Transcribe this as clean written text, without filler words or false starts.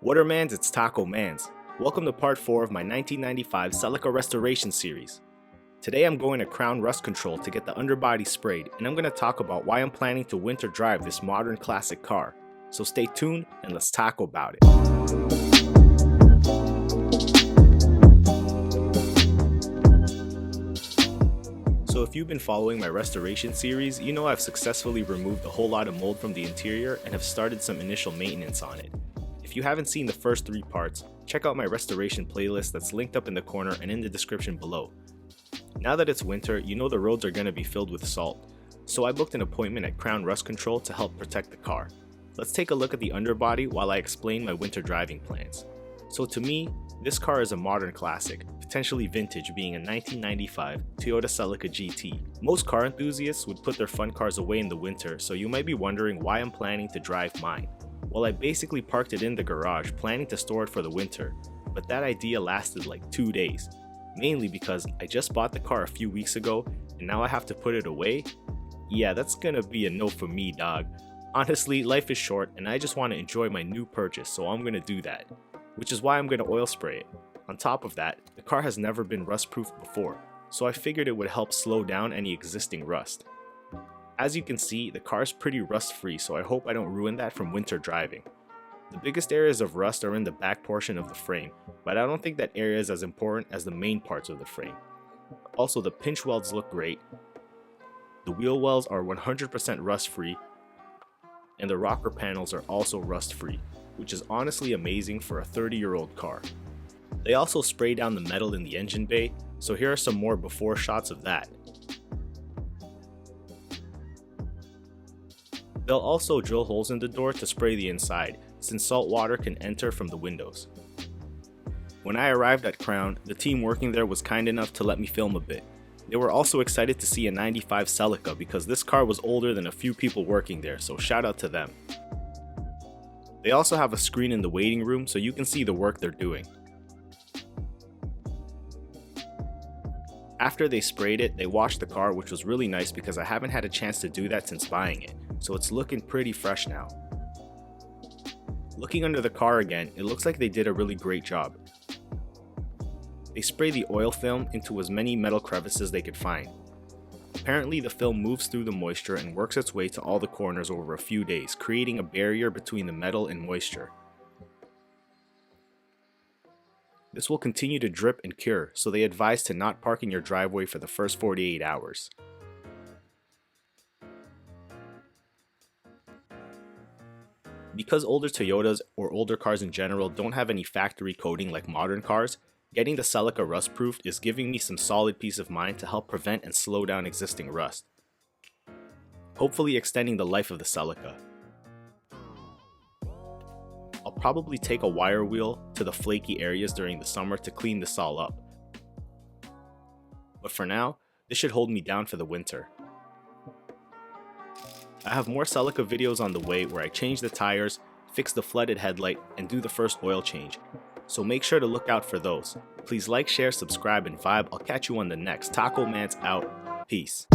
Watermans, it's Taco Mans. Welcome to part 4 of my 1995 Celica restoration series. Today I'm going to Krown Rust Control to get the underbody sprayed, and I'm going to talk about why I'm planning to winter drive this modern classic car. So stay tuned and let's talk about it. So if you've been following my restoration series, you know I've successfully removed a whole lot of mold from the interior and have started some initial maintenance on it. If you haven't seen the first 3 parts, check out my restoration playlist that's linked up in the corner and in the description below. Now that it's winter, you know the roads are going to be filled with salt, so I booked an appointment at Krown Rust Control to help protect the car. Let's take a look at the underbody while I explain my winter driving plans. So to me, this car is a modern classic, potentially vintage, being a 1995 Toyota Celica GT. Most car enthusiasts would put their fun cars away in the winter, so you might be wondering why I'm planning to drive mine. Well, I basically parked it in the garage planning to store it for the winter, but that idea lasted like 2 days. Mainly because I just bought the car a few weeks ago and now I have to put it away? Yeah, that's gonna be a no for me, dog. Honestly, life is short and I just want to enjoy my new purchase, so I'm gonna do that. Which is why I'm gonna oil spray it. On top of that, the car has never been rust-proofed before, so I figured it would help slow down any existing rust. As you can see, the car is pretty rust-free, so I hope I don't ruin that from winter driving. The biggest areas of rust are in the back portion of the frame, but I don't think that area is as important as the main parts of the frame. Also, the pinch welds look great, the wheel wells are 100% rust-free, and the rocker panels are also rust-free, which is honestly amazing for a 30-year-old car. They also spray down the metal in the engine bay, so here are some more before shots of that. They'll also drill holes in the door to spray the inside, since salt water can enter from the windows. When I arrived at Krown, the team working there was kind enough to let me film a bit. They were also excited to see a 95 Celica because this car was older than a few people working there, so shout out to them. They also have a screen in the waiting room so you can see the work they're doing. After they sprayed it, they washed the car, which was really nice because I haven't had a chance to do that since buying it, so it's looking pretty fresh now. Looking under the car again, it looks like they did a really great job. They spray the oil film into as many metal crevices they could find. Apparently the film moves through the moisture and works its way to all the corners over a few days, creating a barrier between the metal and moisture. This will continue to drip and cure, so they advise to not park in your driveway for the first 48 hours. Because older Toyotas, or older cars in general, don't have any factory coating like modern cars, getting the Celica rust-proofed is giving me some solid peace of mind to help prevent and slow down existing rust, hopefully extending the life of the Celica. I'll probably take a wire wheel to the flaky areas during the summer to clean this all up. But for now, this should hold me down for the winter. I have more Celica videos on the way where I change the tires, fix the flooded headlight, and do the first oil change, so make sure to look out for those. Please like, share, subscribe, and vibe. I'll catch you on the next. Taco Man's out. Peace.